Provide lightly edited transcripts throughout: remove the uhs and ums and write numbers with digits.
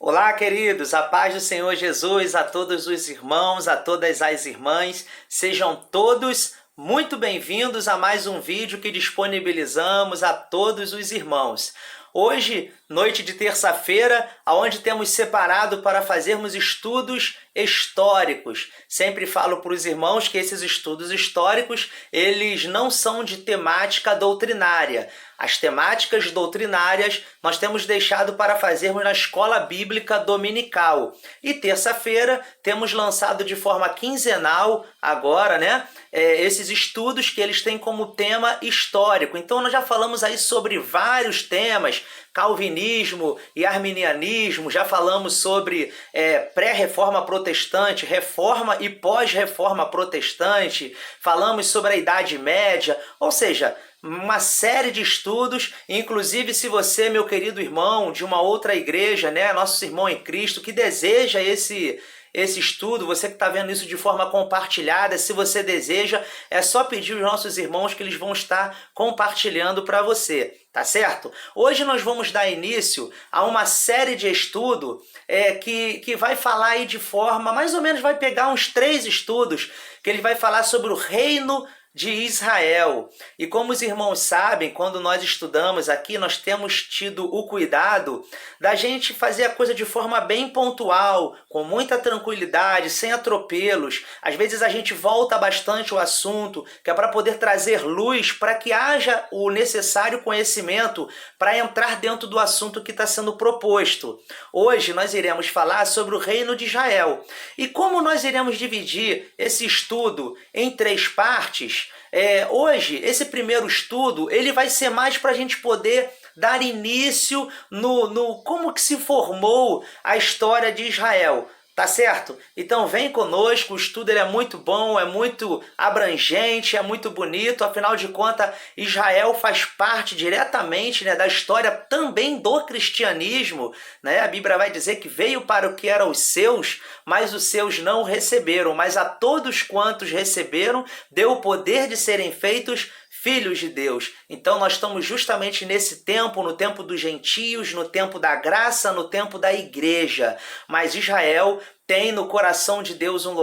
Olá, queridos, a paz do Senhor Jesus a todos os irmãos, a todas as irmãs, sejam todos muito bem-vindos a mais um vídeo que disponibilizamos a todos os irmãos. Hoje, noite de terça-feira, onde temos separado para fazermos estudos históricos. Sempre falo para os irmãos que esses estudos históricos, eles não são de temática doutrinária. As temáticas doutrinárias nós temos deixado para fazermos na escola bíblica dominical. E terça-feira temos lançado de forma quinzenal agora, esses estudos que eles têm como tema histórico. Então nós já falamos aí sobre vários temas, calvinismo e arminianismo, já falamos sobre pré-reforma protestante, reforma e pós-reforma protestante, falamos sobre a Idade Média, ou seja, uma série de estudos, inclusive se você, meu querido irmão, de uma outra igreja, nosso irmão em Cristo, que deseja esse estudo, você que está vendo isso de forma compartilhada, se você deseja, é só pedir aos nossos irmãos que eles vão estar compartilhando para você, tá certo? Hoje nós vamos dar início a uma série de estudo que vai falar aí de forma, mais ou menos vai pegar uns 3 estudos, que ele vai falar sobre o reino de Israel. E como os irmãos sabem, quando nós estudamos aqui, nós temos tido o cuidado da gente fazer a coisa de forma bem pontual, com muita tranquilidade, sem atropelos. Às vezes a gente volta bastante o assunto, que é para poder trazer luz, para que haja o necessário conhecimento para entrar dentro do assunto que está sendo proposto. Hoje nós iremos falar sobre o reino de Israel. E como nós iremos dividir esse estudo em 3 partes, hoje, esse primeiro estudo, ele vai ser mais para a gente poder dar início no como que se formou a história de Israel. Tá certo? Então vem conosco, o estudo ele é muito bom, é muito abrangente, é muito bonito, afinal de contas Israel faz parte diretamente da história também do cristianismo. A Bíblia vai dizer que veio para o que eram os seus, mas os seus não receberam, mas a todos quantos receberam, deu o poder de serem feitos filhos de Deus. Então nós estamos justamente nesse tempo, no tempo dos gentios, no tempo da graça, no tempo da igreja. Mas Israel tem no coração de Deus um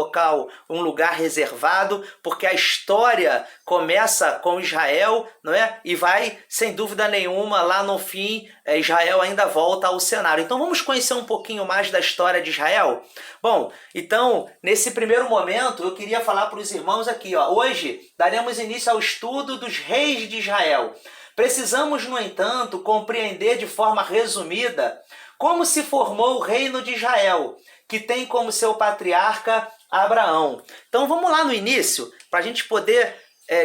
lugar reservado, porque a história começa com Israel, não é? E vai, sem dúvida nenhuma, lá no fim, Israel ainda volta ao cenário. Então vamos conhecer um pouquinho mais da história de Israel? Bom, então, nesse primeiro momento, eu queria falar para os irmãos aqui, hoje daremos início ao estudo dos reis de Israel. Precisamos, no entanto, compreender de forma resumida como se formou o reino de Israel, que tem como seu patriarca Abraão. Então vamos lá no início, para a gente poder,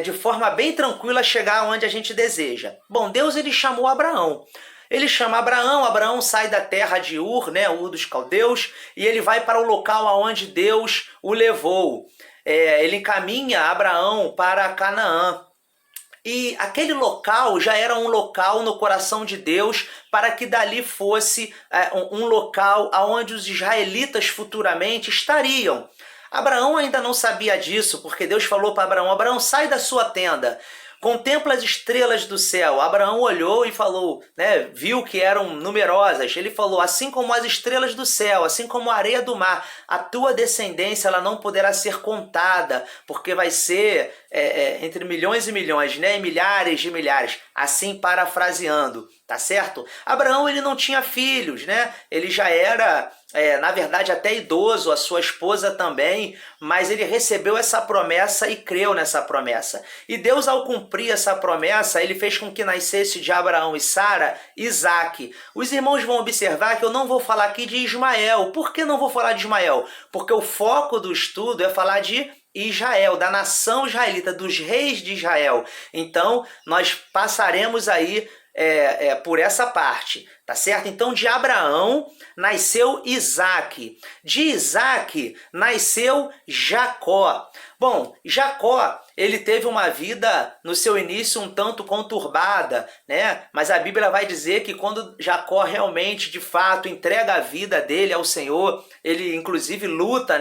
de forma bem tranquila, chegar onde a gente deseja. Bom, Deus ele chamou Abraão. Ele chama Abraão, Abraão sai da terra de Ur, Ur dos caldeus, e ele vai para o local aonde Deus o levou. Ele encaminha Abraão para Canaã. E aquele local já era um local no coração de Deus para que dali fosse um local onde os israelitas futuramente estariam. Abraão ainda não sabia disso, porque Deus falou para Abraão, Abraão, sai da sua tenda, contempla as estrelas do céu. Abraão olhou e falou, viu que eram numerosas. Ele falou, assim como as estrelas do céu, assim como a areia do mar, a tua descendência ela não poderá ser contada, porque vai ser entre milhões e milhões, e milhares de milhares, assim parafraseando, tá certo? Abraão ele não tinha filhos, ele já era, na verdade, até idoso, a sua esposa também, mas ele recebeu essa promessa e creu nessa promessa. E Deus, ao cumprir essa promessa, ele fez com que nascesse de Abraão e Sara, Isaque. Os irmãos vão observar que eu não vou falar aqui de Ismael. Por que não vou falar de Ismael? Porque o foco do estudo é falar de Israel, da nação israelita, dos reis de Israel. Então, nós passaremos aí por essa parte, tá certo? Então, de Abraão nasceu Isaque. De Isaque nasceu Jacó. Bom, Jacó, ele teve uma vida no seu início um tanto conturbada, Mas a Bíblia vai dizer que quando Jacó realmente, de fato, entrega a vida dele ao Senhor, ele inclusive luta,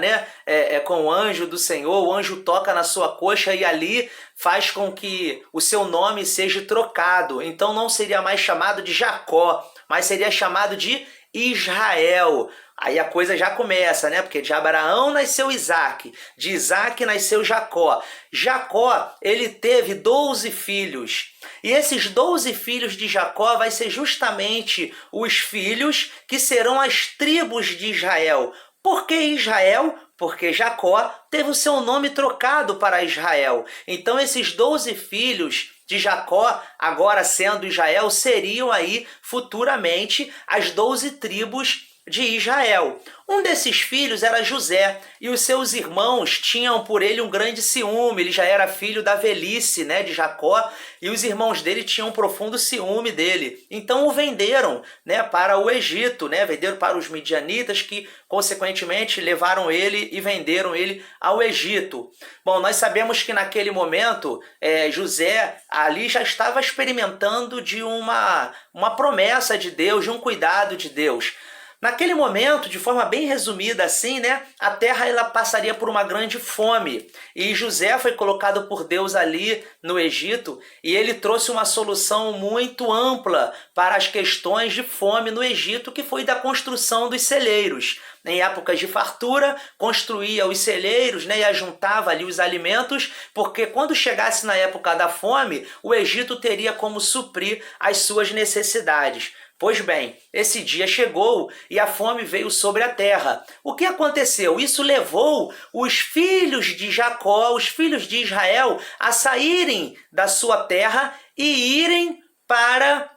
com o anjo do Senhor, o anjo toca na sua coxa e ali faz com que o seu nome seja trocado. Então não seria mais chamado de Jacó, mas seria chamado de Israel. Aí a coisa já começa, né? Porque de Abraão nasceu Isaac, de Isaac nasceu Jacó. Jacó, ele teve 12 filhos. E esses 12 filhos de Jacó vai ser justamente os filhos que serão as tribos de Israel. Por que Israel? Porque Jacó teve o seu nome trocado para Israel. Então esses 12 filhos de Jacó, agora sendo Israel, seriam aí futuramente as 12 tribos de Israel. Um desses filhos era José, e os seus irmãos tinham por ele um grande ciúme. Ele já era filho da velhice, né, de Jacó, e os irmãos dele tinham um profundo ciúme dele. Então o venderam, né, para o Egito, né, venderam para os midianitas, que consequentemente levaram ele e venderam ele ao Egito. Bom, nós sabemos que naquele momento José ali já estava experimentando de uma promessa de Deus, de um cuidado de Deus. Naquele momento, de forma bem resumida assim, né, a terra ela passaria por uma grande fome. E José foi colocado por Deus ali no Egito, e ele trouxe uma solução muito ampla para as questões de fome no Egito, que foi da construção dos celeiros. Em épocas de fartura, construía os celeiros, né, e ajuntava ali os alimentos, porque quando chegasse na época da fome, o Egito teria como suprir as suas necessidades. Pois bem, esse dia chegou e a fome veio sobre a terra. O que aconteceu? Isso levou os filhos de Jacó, os filhos de Israel, a saírem da sua terra e irem para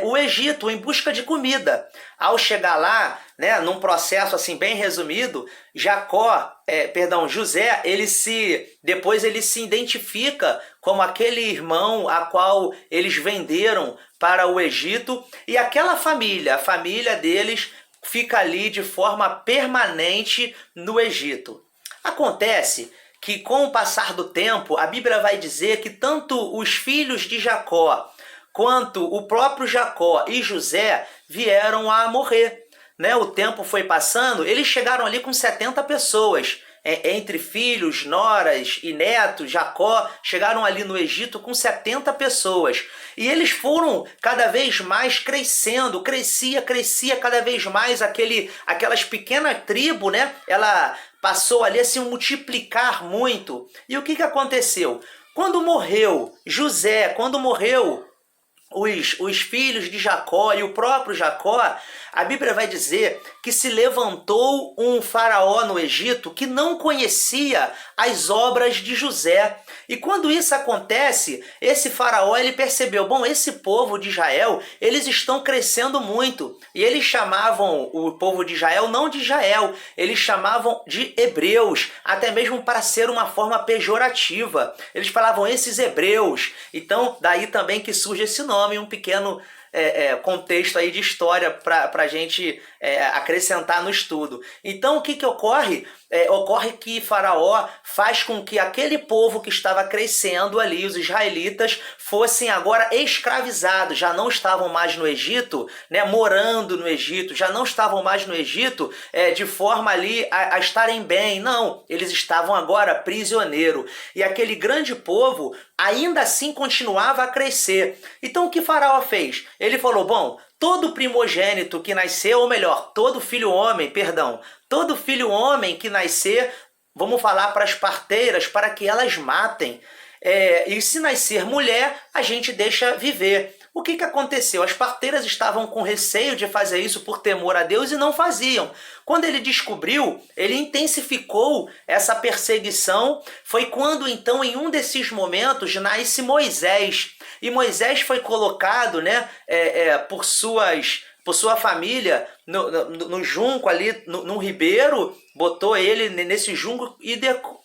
o Egito em busca de comida. Ao chegar lá, né, num processo assim bem resumido, José, depois ele se identifica como aquele irmão a qual eles venderam para o Egito, e aquela família, a família deles, fica ali de forma permanente no Egito. Acontece que com o passar do tempo, a Bíblia vai dizer que tanto os filhos de Jacó quanto o próprio Jacó e José vieram a morrer, né? O tempo foi passando, eles chegaram ali com 70 pessoas, entre filhos, noras e netos. Jacó chegaram ali no Egito com 70 pessoas. E eles foram cada vez mais crescendo, crescia cada vez mais aquelas pequenas tribos, né? Ela passou ali a se multiplicar muito. E o que aconteceu? Quando morreu José, quando morreu os filhos de Jacó e o próprio Jacó, a Bíblia vai dizer que se levantou um faraó no Egito que não conhecia as obras de José. E quando isso acontece, esse faraó ele percebeu, bom, esse povo de Israel, eles estão crescendo muito. E eles chamavam o povo de Israel não de Israel, eles chamavam de hebreus, até mesmo para ser uma forma pejorativa. Eles falavam esses hebreus. Então, daí também que surge esse nome, um pequeno contexto aí de história para a gente acrescentar no estudo. Então, o que ocorre? Ocorre que Faraó faz com que aquele povo que estava crescendo ali, os israelitas, fossem agora escravizados, já não estavam mais no Egito, né, morando no Egito, já não estavam mais no Egito de forma ali a estarem bem, não, eles estavam agora prisioneiros. E aquele grande povo ainda assim continuava a crescer. Então o que Faraó fez? Ele falou, bom, todo primogênito que nasceu, ou melhor, todo filho homem que nascer, vamos falar para as parteiras, para que elas matem. E se nascer mulher, a gente deixa viver. O que aconteceu? As parteiras estavam com receio de fazer isso por temor a Deus e não faziam. Quando ele descobriu, ele intensificou essa perseguição. Foi quando, então, em um desses momentos, nasce Moisés. E Moisés foi colocado, né, por sua família no junco ali, num ribeiro, botou ele nesse junco e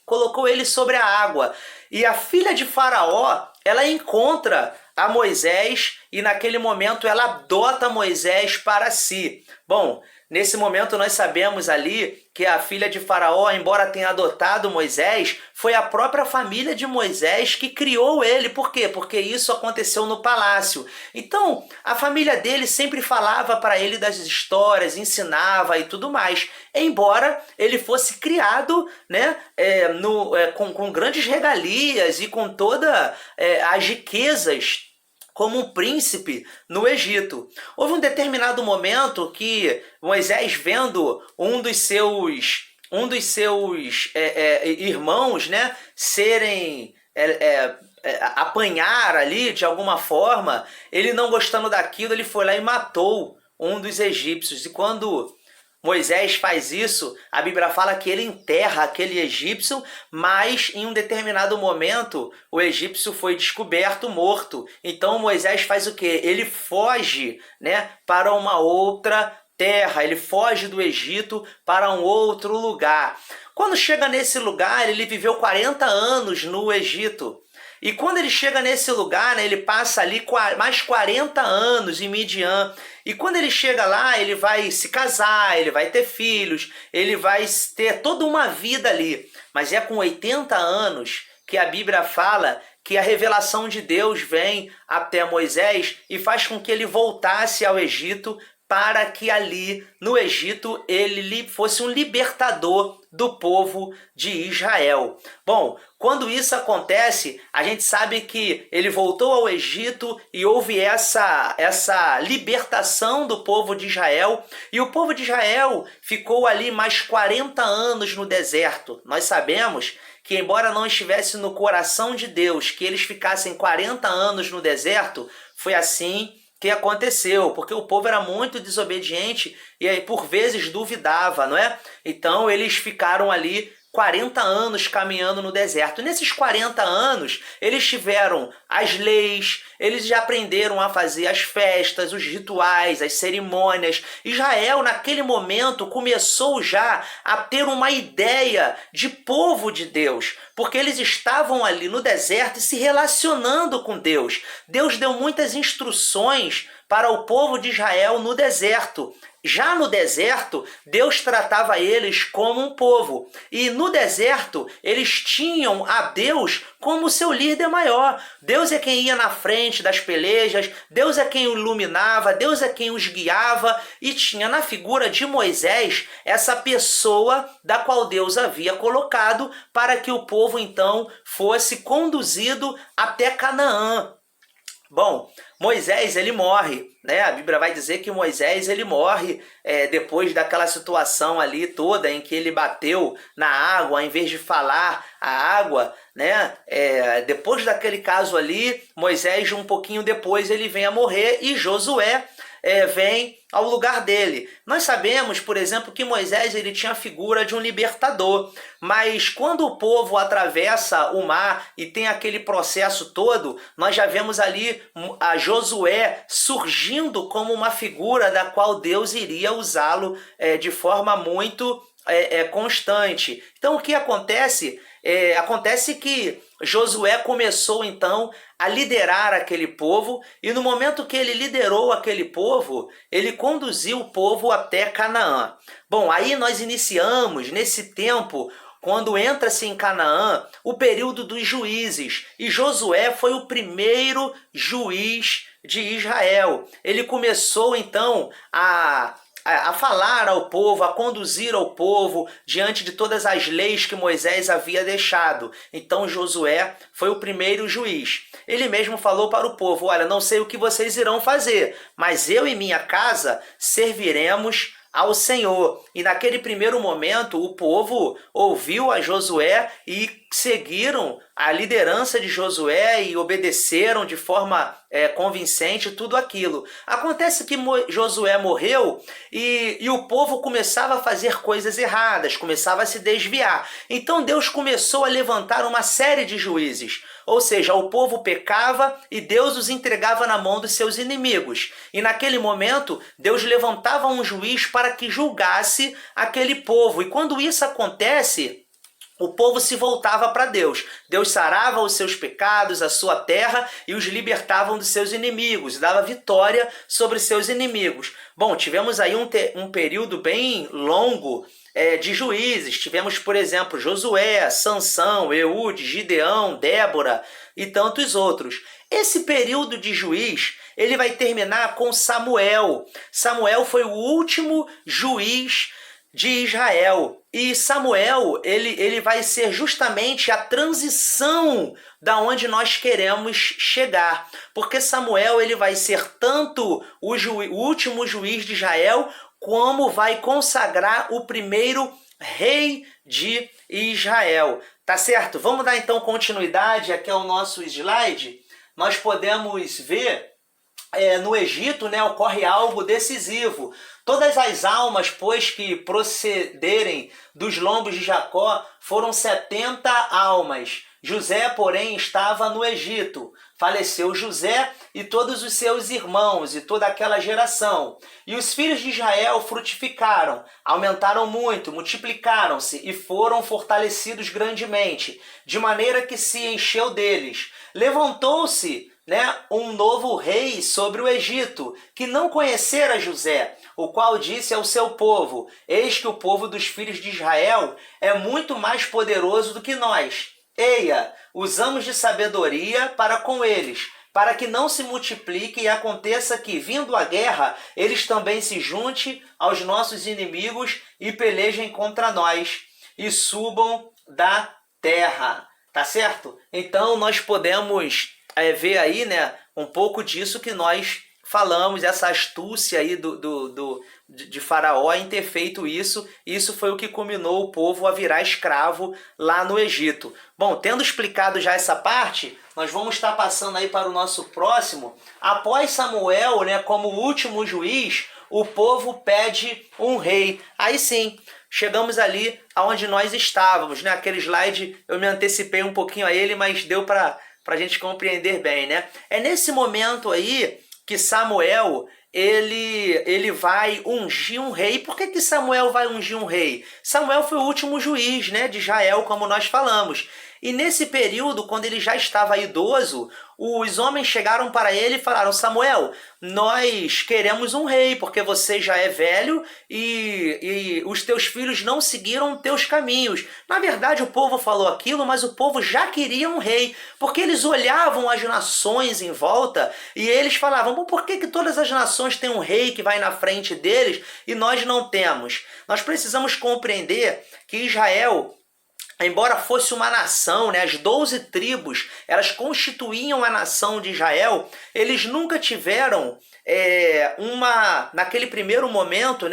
colocou ele sobre a água. E a filha de Faraó, ela encontra a Moisés e naquele momento ela adota Moisés para si. Bom, nesse momento nós sabemos ali que a filha de Faraó, embora tenha adotado Moisés, foi a própria família de Moisés que criou ele. Por quê? Porque isso aconteceu no palácio. Então, a família dele sempre falava para ele das histórias, ensinava e tudo mais. Embora ele fosse criado, né, com grandes regalias e com todas as riquezas como um príncipe no Egito. Houve um determinado momento que Moisés, vendo um dos seus irmãos, né, serem apanhar ali de alguma forma, ele não gostando daquilo, ele foi lá e matou um dos egípcios. E quando Moisés faz isso, a Bíblia fala que ele enterra aquele egípcio, mas em um determinado momento o egípcio foi descoberto morto. Então Moisés faz o quê? Ele foge, né, para uma outra terra, ele foge do Egito para um outro lugar. Quando chega nesse lugar, ele viveu 40 anos no Egito. E quando ele chega nesse lugar, né, ele passa ali mais 40 anos em Midian. E quando ele chega lá, ele vai se casar, ele vai ter filhos, ele vai ter toda uma vida ali. Mas é com 80 anos que a Bíblia fala que a revelação de Deus vem até Moisés e faz com que ele voltasse ao Egito, para que ali no Egito ele fosse um libertador do povo de Israel. Bom, quando isso acontece, a gente sabe que ele voltou ao Egito e houve essa libertação do povo de Israel, e o povo de Israel ficou ali mais 40 anos no deserto. Nós sabemos que, embora não estivesse no coração de Deus que eles ficassem 40 anos no deserto, foi assim que aconteceu, porque o povo era muito desobediente e aí por vezes duvidava, não é? Então eles ficaram ali 40 anos caminhando no deserto. Nesses 40 anos, eles tiveram as leis, eles já aprenderam a fazer as festas, os rituais, as cerimônias. Israel, naquele momento, começou já a ter uma ideia de povo de Deus, porque eles estavam ali no deserto e se relacionando com Deus. Deus deu muitas instruções para o povo de Israel no deserto. Já no deserto, Deus tratava eles como um povo. E no deserto, eles tinham a Deus como seu líder maior. Deus é quem ia na frente das pelejas, Deus é quem o iluminava, Deus é quem os guiava. E tinha na figura de Moisés essa pessoa da qual Deus havia colocado para que o povo então fosse conduzido até Canaã. Bom, Moisés, ele morre, né? A Bíblia vai dizer que Moisés, ele morre depois daquela situação ali toda em que ele bateu na água, ao invés de falar a água, né? Depois daquele caso ali, Moisés, um pouquinho depois, ele vem a morrer e Josué vem ao lugar dele. Nós sabemos, por exemplo, que Moisés ele tinha a figura de um libertador, mas quando o povo atravessa o mar e tem aquele processo todo, nós já vemos ali a Josué surgindo como uma figura da qual Deus iria usá-lo de forma muito constante. Então o que acontece? Acontece que Josué começou então a liderar aquele povo, e no momento que ele liderou aquele povo, ele conduziu o povo até Canaã. Bom, aí nós iniciamos nesse tempo, quando entra-se em Canaã, o período dos juízes, e Josué foi o primeiro juiz de Israel. Ele começou então a falar ao povo, a conduzir ao povo diante de todas as leis que Moisés havia deixado. Então Josué foi o primeiro juiz. Ele mesmo falou para o povo: olha, não sei o que vocês irão fazer, mas eu e minha casa serviremos ao Senhor. E naquele primeiro momento o povo ouviu a Josué e seguiram a liderança de Josué e obedeceram de forma convincente tudo aquilo. Acontece que Josué morreu e o povo começava a fazer coisas erradas, começava a se desviar. Então Deus começou a levantar uma série de juízes. Ou seja, o povo pecava e Deus os entregava na mão dos seus inimigos. E naquele momento, Deus levantava um juiz para que julgasse aquele povo. E quando isso acontece, o povo se voltava para Deus. Deus sarava os seus pecados, a sua terra, e os libertavam dos seus inimigos, e dava vitória sobre seus inimigos. Bom, tivemos aí um período bem longo de juízes. Tivemos, por exemplo, Josué, Sansão, Eude, Gideão, Débora e tantos outros. Esse período de juiz, ele vai terminar com Samuel. Samuel foi o último juiz de Israel. E Samuel, ele vai ser justamente a transição da onde nós queremos chegar. Porque Samuel, ele vai ser tanto o último juiz de Israel, como vai consagrar o primeiro rei de Israel. Tá certo? Vamos dar então continuidade aqui ao nosso slide. Nós podemos ver no Egito, né, ocorre algo decisivo. Todas as almas, pois, que procederem dos lombos de Jacó foram 70 almas. José, porém, estava no Egito. Faleceu José e todos os seus irmãos e toda aquela geração. E os filhos de Israel frutificaram, aumentaram muito, multiplicaram-se e foram fortalecidos grandemente, de maneira que se encheu deles. Levantou-se, um novo rei sobre o Egito, que não conhecera José, o qual disse ao seu povo: eis que o povo dos filhos de Israel é muito mais poderoso do que nós. Eia, usamos de sabedoria para com eles, para que não se multiplique e aconteça que, vindo a guerra, eles também se juntem aos nossos inimigos e pelejem contra nós e subam da terra. Tá certo? Então nós podemos ver aí, um pouco disso que nós falamos, essa astúcia aí de Faraó em ter feito isso. Isso foi o que culminou o povo a virar escravo lá no Egito. Bom, tendo explicado já essa parte, nós vamos estar passando aí para o nosso próximo. Após Samuel, como último juiz, o povo pede um rei. Aí sim, chegamos ali aonde nós estávamos, Aquele slide, eu me antecipei um pouquinho a ele, mas deu para a gente compreender bem, É nesse momento aí que Samuel, ele vai ungir um rei. Por que Samuel vai ungir um rei? Samuel foi o último juiz, de Israel, como nós falamos. E nesse período, quando ele já estava idoso, os homens chegaram para ele e falaram: Samuel, nós queremos um rei, porque você já é velho e os teus filhos não seguiram teus caminhos. Na verdade, o povo falou aquilo, mas o povo já queria um rei, porque eles olhavam as nações em volta e eles falavam: bom, por que todas as nações têm um rei que vai na frente deles e nós não temos? Nós precisamos compreender que Israel, embora fosse uma nação, as 12 tribos, elas constituíam a nação de Israel, eles nunca tiveram naquele primeiro momento,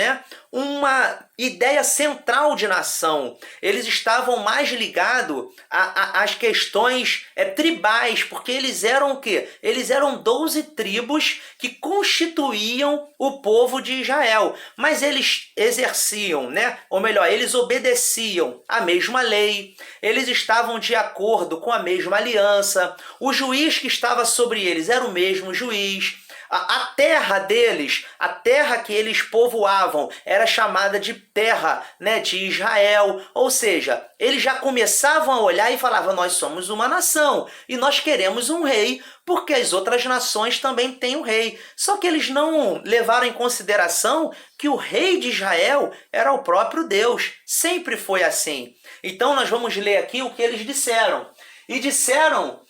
uma ideia central de nação. Eles estavam mais ligados às questões tribais, porque eles eram o quê? Eles eram 12 tribos que constituíam o povo de Israel. Mas eles exerciam, ou melhor, eles obedeciam a mesma lei, eles estavam de acordo com a mesma aliança, o juiz que estava sobre eles era o mesmo juiz. A terra deles, a terra que eles povoavam, era chamada de terra, de Israel. Ou seja, eles já começavam a olhar e falavam: nós somos uma nação e nós queremos um rei, porque as outras nações também têm um rei. Só que eles não levaram em consideração que o rei de Israel era o próprio Deus. Sempre foi assim. Então nós vamos ler aqui o que eles disseram. E disseram: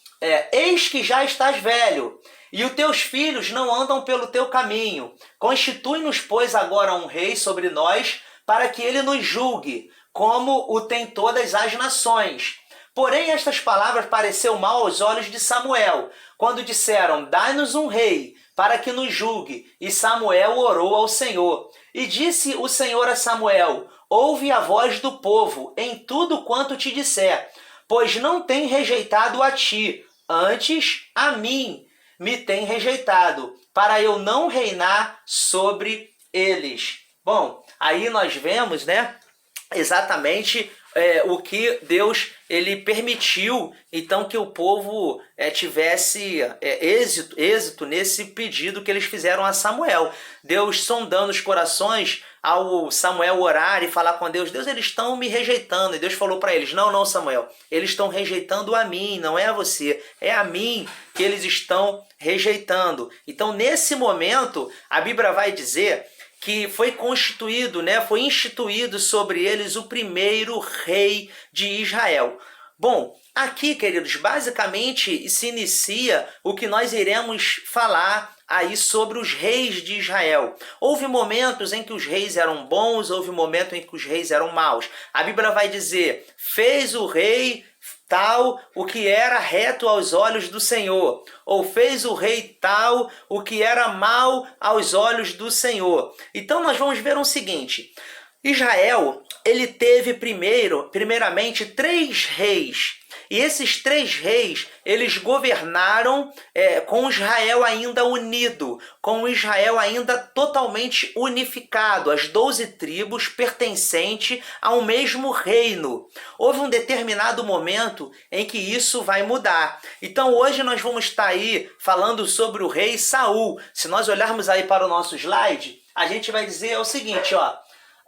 eis que já estás velho, e os teus filhos não andam pelo teu caminho. Constitui-nos, pois, agora um rei sobre nós, para que ele nos julgue, como o tem todas as nações. Porém, estas palavras pareceu mal aos olhos de Samuel, quando disseram: dai-nos um rei, para que nos julgue. E Samuel orou ao Senhor. E disse o Senhor a Samuel: ouve a voz do povo em tudo quanto te disser, pois não tem rejeitado a ti, antes a mim me tem rejeitado, para eu não reinar sobre eles. Bom, aí nós vemos, exatamente o que Deus ele permitiu, então, que o povo tivesse êxito nesse pedido que eles fizeram a Samuel. Deus sondando os corações, ao Samuel orar e falar com Deus: Deus, eles estão me rejeitando. E Deus falou para eles: não, Samuel, eles estão rejeitando a mim, não é a você, é a mim que eles estão rejeitando. Então, nesse momento, a Bíblia vai dizer que foi constituído, foi instituído sobre eles o primeiro rei de Israel. Bom, aqui, queridos, basicamente se inicia o que nós iremos falar aí sobre os reis de Israel. Houve momentos em que os reis eram bons, houve momentos em que os reis eram maus. A Bíblia vai dizer, fez o rei tal o que era reto aos olhos do Senhor, ou fez o rei tal o que era mal aos olhos do Senhor. Então nós vamos ver o seguinte, Israel, ele teve primeiramente 3 reis, e esses 3 reis, eles governaram com Israel ainda unido, com Israel ainda totalmente unificado, as 12 tribos pertencentes ao mesmo reino. Houve um determinado momento em que isso vai mudar. Então hoje nós vamos estar aí falando sobre o rei Saul. Se nós olharmos aí para o nosso slide, a gente vai dizer o seguinte, ó.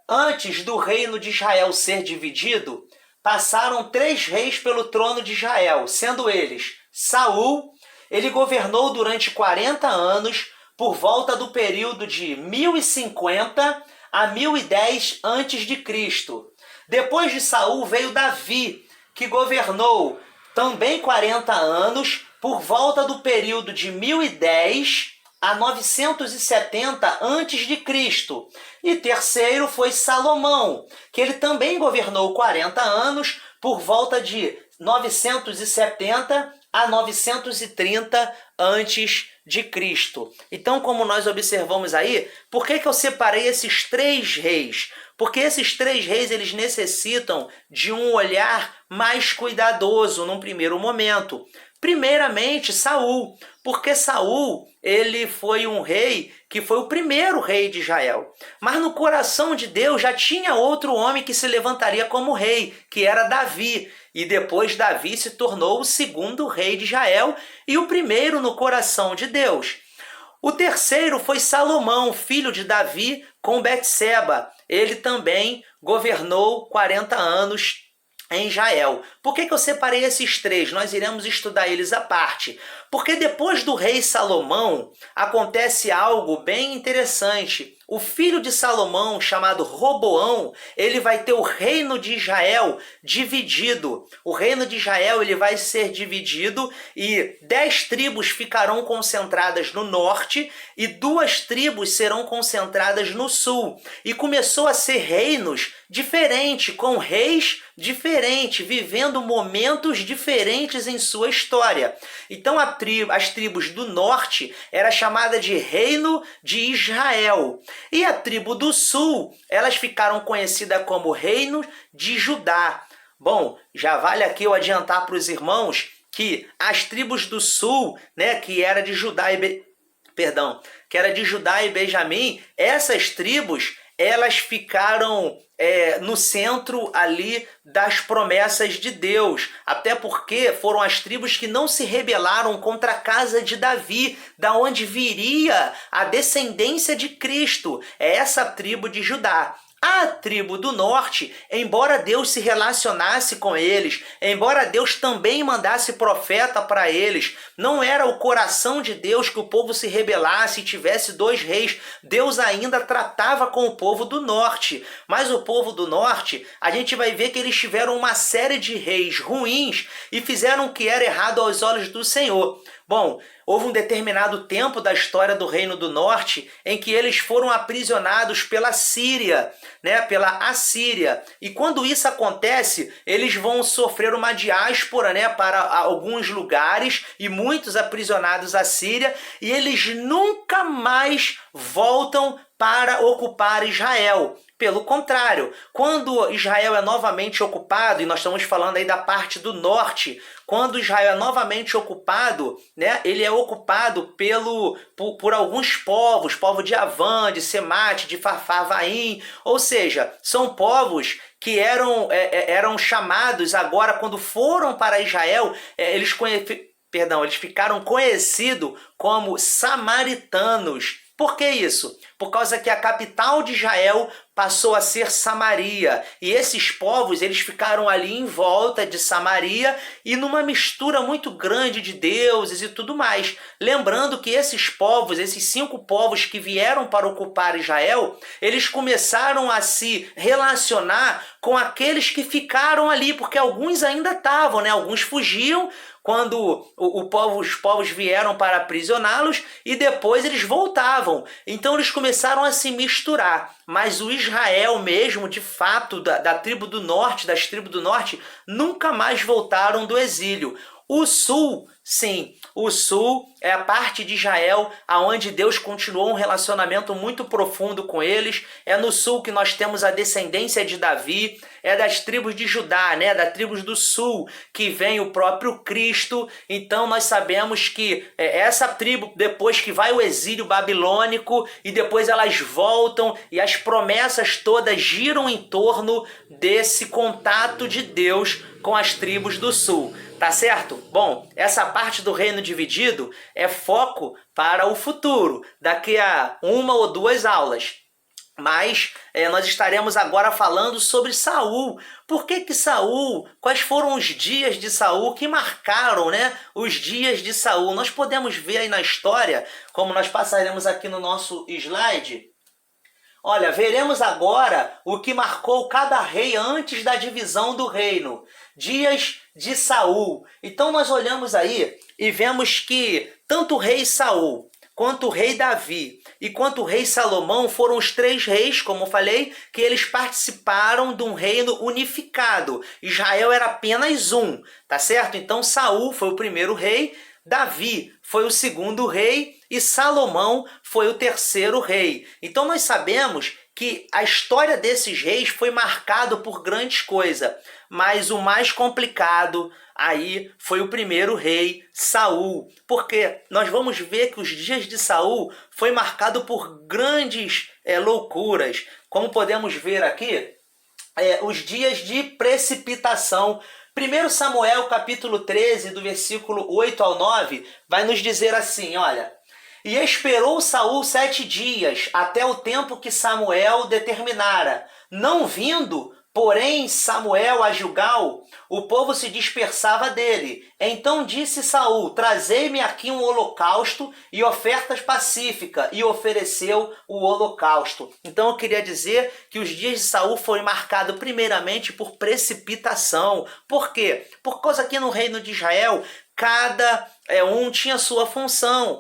Antes do reino de Israel ser dividido, passaram 3 reis pelo trono de Israel, sendo eles Saul, ele governou durante 40 anos, por volta do período de 1050 a 1010 a.C. Depois de Saul veio Davi, que governou também 40 anos, por volta do período de 1010 a 970 a.C. E terceiro foi Salomão, que ele também governou 40 anos, por volta de 970 a 930 a.C. Então, como nós observamos aí, por que eu separei esses 3 reis? Porque esses 3 reis eles necessitam de um olhar mais cuidadoso num primeiro momento. Primeiramente, Saul, porque Saul ele foi um rei que foi o primeiro rei de Israel. Mas no coração de Deus já tinha outro homem que se levantaria como rei, que era Davi. E depois Davi se tornou o segundo rei de Israel e o primeiro no coração de Deus. O terceiro foi Salomão, filho de Davi, com Betseba. Ele também governou 40 anos em Israel. Por que eu separei esses 3? Nós iremos estudar eles à parte. Porque depois do rei Salomão, acontece algo bem interessante. O filho de Salomão, chamado Roboão, ele vai ter o reino de Israel dividido. O reino de Israel ele vai ser dividido e 10 tribos ficarão concentradas no norte e 2 tribos serão concentradas no sul. E começou a ser reinos diferentes, com reis diferentes, vivendo momentos diferentes em sua história. Então as tribos do norte era chamada de Reino de Israel. E a tribo do sul, elas ficaram conhecidas como Reino de Judá. Bom, já vale aqui eu adiantar para os irmãos que as tribos do sul, né, que era de Judá e Benjamim, essas tribos, elas ficaram no centro ali das promessas de Deus, até porque foram as tribos que não se rebelaram contra a casa de Davi, da onde viria a descendência de Cristo, é essa tribo de Judá. A tribo do norte, embora Deus se relacionasse com eles, embora Deus também mandasse profeta para eles, não era o coração de Deus que o povo se rebelasse e tivesse 2 reis. Deus ainda tratava com o povo do norte. Mas o povo do norte, a gente vai ver que eles tiveram uma série de reis ruins e fizeram o que era errado aos olhos do Senhor. Bom, houve um determinado tempo da história do Reino do Norte em que eles foram aprisionados pela Síria, né, pela Assíria. E quando isso acontece, eles vão sofrer uma diáspora, né, para alguns lugares e muitos aprisionados à Síria, e eles nunca mais voltam para ocupar Israel. Pelo contrário, quando Israel é novamente ocupado, e nós estamos falando aí da parte do norte, quando Israel é novamente ocupado, né, ele é ocupado por alguns povos, povo de Avã, de Semate, de Farfavaim, ou seja, são povos que eram chamados agora, quando foram para Israel, eles ficaram conhecidos como samaritanos. Por que isso? Por causa que a capital de Israel passou a ser Samaria. E esses povos, eles ficaram ali em volta de Samaria e numa mistura muito grande de deuses e tudo mais. Lembrando que esses povos, esses 5 povos que vieram para ocupar Israel, eles começaram a se relacionar com aqueles que ficaram ali, porque alguns ainda estavam, né? Alguns fugiam quando os povos vieram para aprisioná-los e depois eles voltavam. Então eles começaram a se misturar. Mas o Israel mesmo, de fato, da tribo do norte, das tribos do norte, nunca mais voltaram do exílio. O sul, sim, o sul é a parte de Israel aonde Deus continuou um relacionamento muito profundo com eles. É no sul que nós temos a descendência de Davi, é das tribos de Judá, né, das tribos do sul que vem o próprio Cristo. Então nós sabemos que essa tribo, depois que vai o exílio babilônico e depois elas voltam e as promessas todas giram em torno desse contato de Deus com as tribos do sul. Tá certo? Bom, essa parte do reino dividido é foco para o futuro, daqui a 1 ou 2 aulas. Mas nós estaremos agora falando sobre Saul. Por que Saul? Quais foram os dias de Saul que marcaram, né, os dias de Saul? Nós podemos ver aí na história, como nós passaremos aqui no nosso slide. Olha, veremos agora o que marcou cada rei antes da divisão do reino. Dias de Saul. Então nós olhamos aí e vemos que tanto o rei Saul, quanto o rei Davi e quanto o rei Salomão foram os 3 reis, como eu falei, que eles participaram de um reino unificado. Israel era apenas um, tá certo? Então Saul foi o primeiro rei, Davi foi o segundo rei e Salomão foi o terceiro rei. Então nós sabemos que a história desses reis foi marcada por grandes coisas, mas o mais complicado aí foi o primeiro rei, Saul, porque nós vamos ver que os dias de Saul foi marcado por grandes loucuras, como podemos ver aqui, os dias de precipitação. 1 Samuel capítulo 13, do versículo 8 ao 9, vai nos dizer assim, olha: e esperou Saul 7 dias, até o tempo que Samuel determinara. Não vindo, porém, Samuel a Gilgal, o povo se dispersava dele. Então disse Saul: trazei-me aqui um holocausto e ofertas pacíficas. E ofereceu o holocausto. Então eu queria dizer que os dias de Saul foram marcados primeiramente por precipitação. Por quê? Por causa que no reino de Israel, cada um tinha sua função.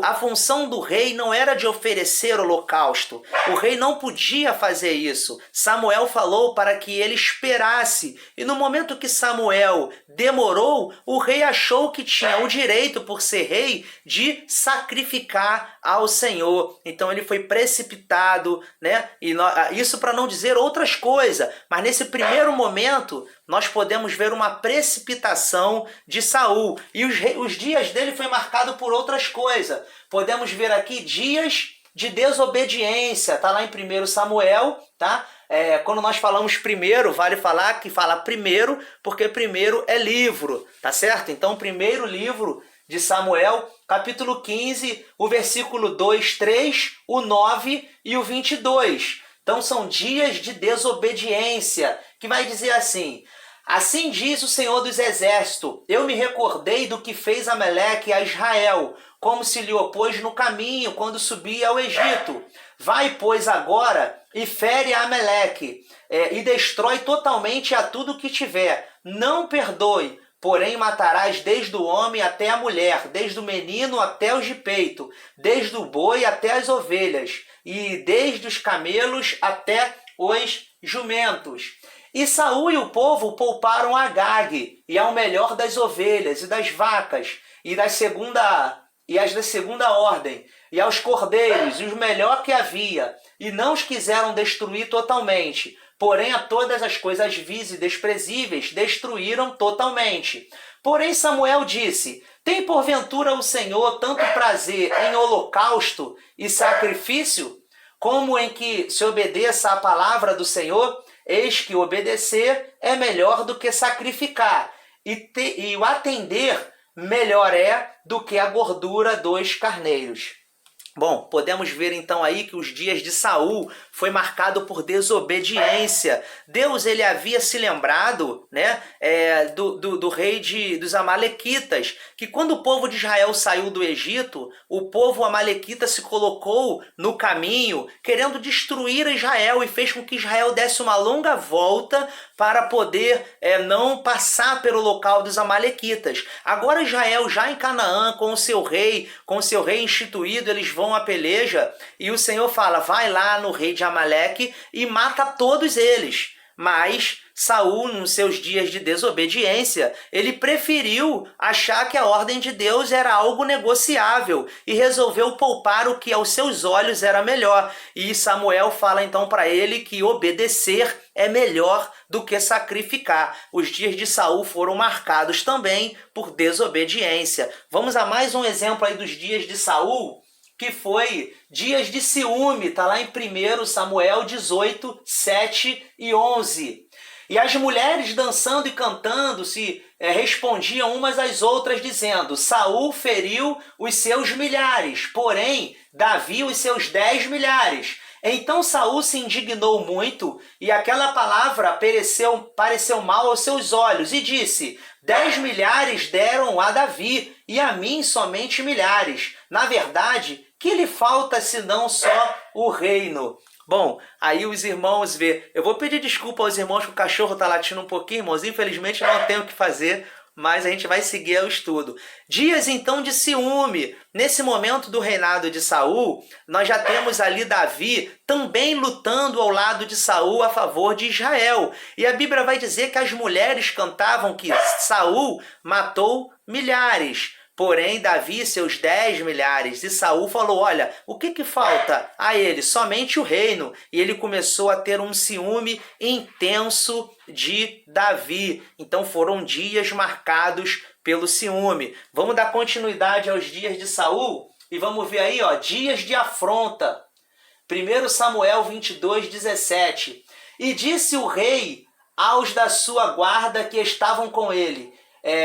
A função do rei não era de oferecer holocausto. O rei não podia fazer isso. Samuel falou para que ele esperasse. E no momento que Samuel demorou, o rei achou que tinha o direito, por ser rei, de sacrificar ao Senhor. Então ele foi precipitado, né? E isso para não dizer outras coisas. Mas nesse primeiro momento, nós podemos ver uma precipitação de Saul. E os dias dele foi marcado por outras coisas. Podemos ver aqui dias de desobediência. Está lá em 1 Samuel, tá? Quando nós falamos primeiro, vale falar que fala primeiro, porque primeiro é livro, tá certo? Então, primeiro livro de Samuel, capítulo 15, o versículo 2, 3, o 9 e o 22. Então, são dias de desobediência, que vai dizer assim: assim diz o Senhor dos Exércitos, eu me recordei do que fez Ameleque a Israel, como se lhe opôs no caminho quando subia ao Egito. Vai, pois, agora e fere a Ameleque, e destrói totalmente a tudo que tiver. Não perdoe, porém matarás desde o homem até a mulher, desde o menino até os de peito, desde o boi até as ovelhas, e desde os camelos até os jumentos. E Saul e o povo pouparam a Agag, e ao melhor das ovelhas e das vacas, e as da segunda ordem, e aos cordeiros, e os melhor que havia, e não os quiseram destruir totalmente. Porém, a todas as coisas vis e desprezíveis destruíram totalmente. Porém, Samuel disse: tem porventura o Senhor tanto prazer em holocausto e sacrifício, como em que se obedeça à palavra do Senhor? Eis que obedecer é melhor do que sacrificar, e o atender melhor é do que a gordura dos carneiros. Bom, podemos ver então aí que os dias de Saul foi marcado por desobediência. Deus ele havia se lembrado, né, do rei dos Amalequitas, que quando o povo de Israel saiu do Egito, o povo amalequita se colocou no caminho querendo destruir Israel e fez com que Israel desse uma longa volta para poder não passar pelo local dos Amalequitas. Agora Israel já em Canaã, com o seu rei instituído, eles vão à peleja e o Senhor fala, vai lá no rei de Amaleque e mata todos eles. Mas Saul, nos seus dias de desobediência, ele preferiu achar que a ordem de Deus era algo negociável e resolveu poupar o que aos seus olhos era melhor. E Samuel fala então para ele que obedecer é melhor do que sacrificar. Os dias de Saul foram marcados também por desobediência. Vamos a mais um exemplo aí dos dias de Saul, que foi dias de ciúme, está lá em 1 Samuel 18, 7 e 11. E as mulheres dançando e cantando se respondiam umas às outras, dizendo, Saul feriu os seus milhares, porém Davi os seus 10 milhares. Então Saul se indignou muito, e aquela palavra pareceu mal aos seus olhos, e disse, 10 milhares deram a Davi, e a mim somente milhares. Na verdade, que lhe falta senão só o reino? Bom, aí os irmãos vê. Eu vou pedir desculpa aos irmãos que o cachorro está latindo um pouquinho, irmãos. Infelizmente não tenho o que fazer, mas a gente vai seguir o estudo. Dias então de ciúme. Nesse momento do reinado de Saul, nós já temos ali Davi também lutando ao lado de Saul a favor de Israel. E a Bíblia vai dizer que as mulheres cantavam que Saul matou milhares. Porém, Davi, seus 10 milhares, e Saul falou, olha, o que falta a ele? Somente o reino. E ele começou a ter um ciúme intenso de Davi. Então foram dias marcados pelo ciúme. Vamos dar continuidade aos dias de Saul e vamos ver aí, ó, dias de afronta. 1 Samuel 22, 17. E disse o rei aos da sua guarda que estavam com ele,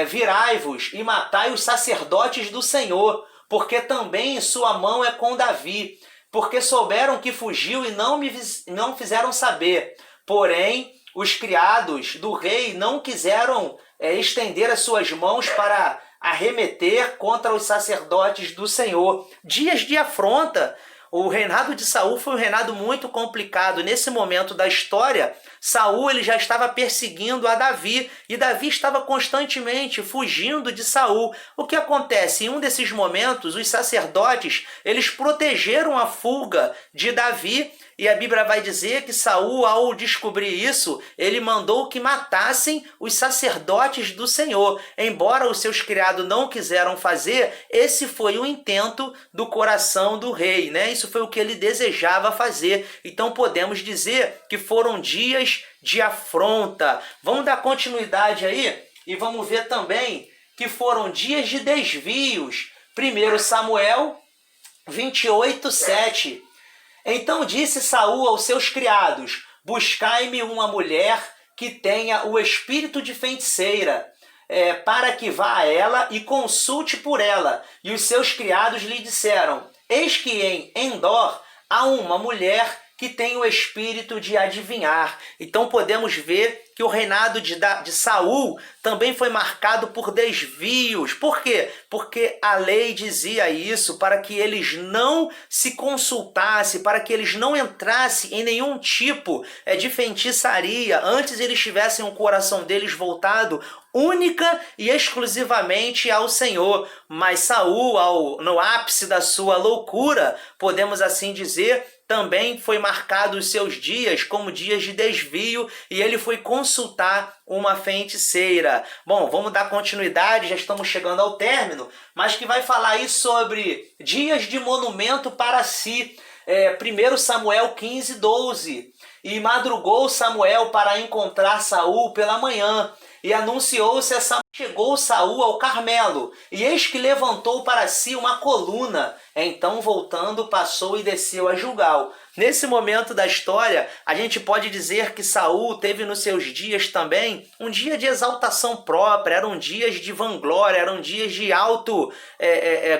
virai-vos e matai os sacerdotes do Senhor, porque também sua mão é com Davi, porque souberam que fugiu e não fizeram saber. Porém, os criados do rei não quiseram estender as suas mãos para arremeter contra os sacerdotes do Senhor. Dias de afronta. O reinado de Saul foi um reinado muito complicado. Nesse momento da história, Saul ele já estava perseguindo a Davi e Davi estava constantemente fugindo de Saul. O que acontece? Em um desses momentos, os sacerdotes eles protegeram a fuga de Davi. E a Bíblia vai dizer que Saul, ao descobrir isso, ele mandou que matassem os sacerdotes do Senhor. Embora os seus criados não quiseram fazer, esse foi o intento do coração do rei, né? Isso foi o que ele desejava fazer. Então podemos dizer que foram dias de afronta. Vamos dar continuidade aí e vamos ver também que foram dias de desvios. 1 Samuel 28, 7. Então disse Saul aos seus criados, buscai-me uma mulher que tenha o espírito de feiticeira, para que vá a ela e consulte por ela. E os seus criados lhe disseram, eis que em Endor há uma mulher que tem o espírito de adivinhar. Então podemos ver que o reinado de Saul também foi marcado por desvios. Por quê? Porque a lei dizia isso, para que eles não se consultassem, para que eles não entrassem em nenhum tipo de feitiçaria, antes eles tivessem o coração deles voltado única e exclusivamente ao Senhor. Mas Saul, no ápice da sua loucura, podemos assim dizer, também foi marcado os seus dias como dias de desvio e ele foi consultar uma feiticeira. Bom, vamos dar continuidade, já estamos chegando ao término, mas que vai falar aí sobre dias de monumento para si. 1 Samuel 15, 12. E madrugou Samuel para encontrar Saul pela manhã, e anunciou-se a Samuel. Chegou Saul ao Carmelo, e eis que levantou para si uma coluna. Então, voltando, passou e desceu a Gilgal. Nesse momento da história, a gente pode dizer que Saul teve nos seus dias também um dia de exaltação própria, eram dias de vanglória, eram dias de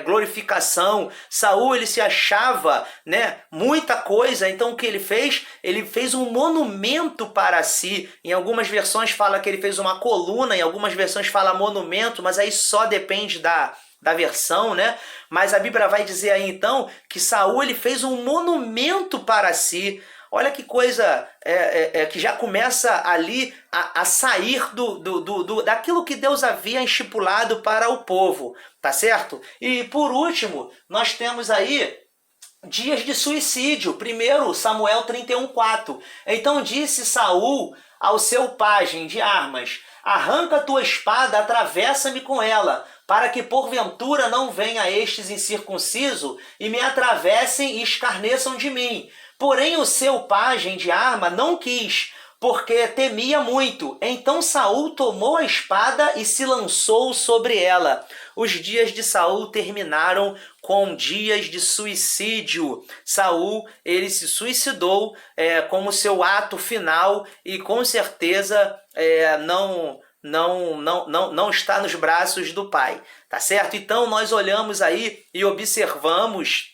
glorificação. Saul, ele se achava, né, muita coisa, então o que ele fez? Ele fez um monumento para si. Em algumas versões fala que ele fez uma coluna, em algumas versões fala monumento, mas aí só depende da versão, né? Mas a Bíblia vai dizer aí então que Saul, ele fez um monumento para si. Olha que coisa que já começa ali a sair daquilo que Deus havia estipulado para o povo, tá certo? E por último, nós temos aí dias de suicídio. Primeiro, Samuel 31:4. Então disse Saul ao seu pajem de armas: arranca tua espada, atravessa-me com ela, para que porventura não venha estes incircunciso e me atravessem e escarneçam de mim. Porém o seu pajem de arma não quis, porque temia muito. Então Saul tomou a espada e se lançou sobre ela. Os dias de Saul terminaram com dias de suicídio. Saul, ele se suicidou como seu ato final e com certeza não está nos braços do Pai, tá certo? Então nós olhamos aí e observamos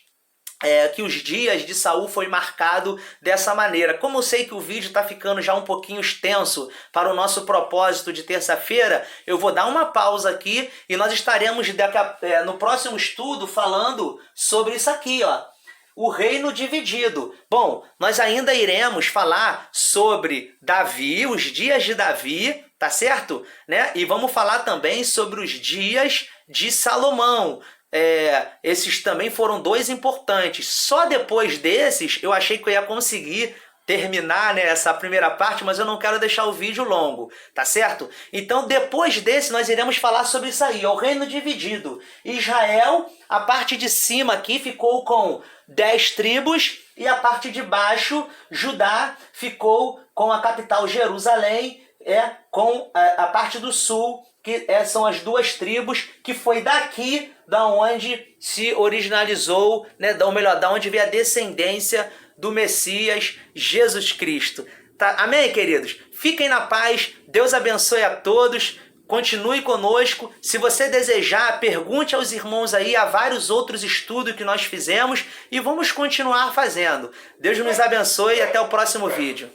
que os dias de Saul foi marcado dessa maneira. Como eu sei que o vídeo está ficando já um pouquinho extenso para o nosso propósito de terça-feira, eu vou dar uma pausa aqui e nós estaremos no próximo estudo falando sobre isso aqui, ó. O reino dividido. Bom, nós ainda iremos falar sobre Davi, os dias de Davi, tá certo? Né? E vamos falar também sobre os dias de Salomão. Esses também foram dois importantes. Só depois desses eu achei que eu ia conseguir terminar, né, essa primeira parte, mas eu não quero deixar o vídeo longo, tá certo? Então depois desse nós iremos falar sobre isso aí, o reino dividido. Israel, a parte de cima aqui ficou com 10 tribos e a parte de baixo, Judá, ficou com a capital Jerusalém, com a parte do sul, que são as duas tribos, que foi daqui da onde se originalizou, né, da onde veio a descendência do Messias Jesus Cristo. Tá? Amém, queridos? Fiquem na paz, Deus abençoe a todos, continue conosco. Se você desejar, pergunte aos irmãos aí, há vários outros estudos que nós fizemos e vamos continuar fazendo. Deus nos abençoe e até o próximo vídeo.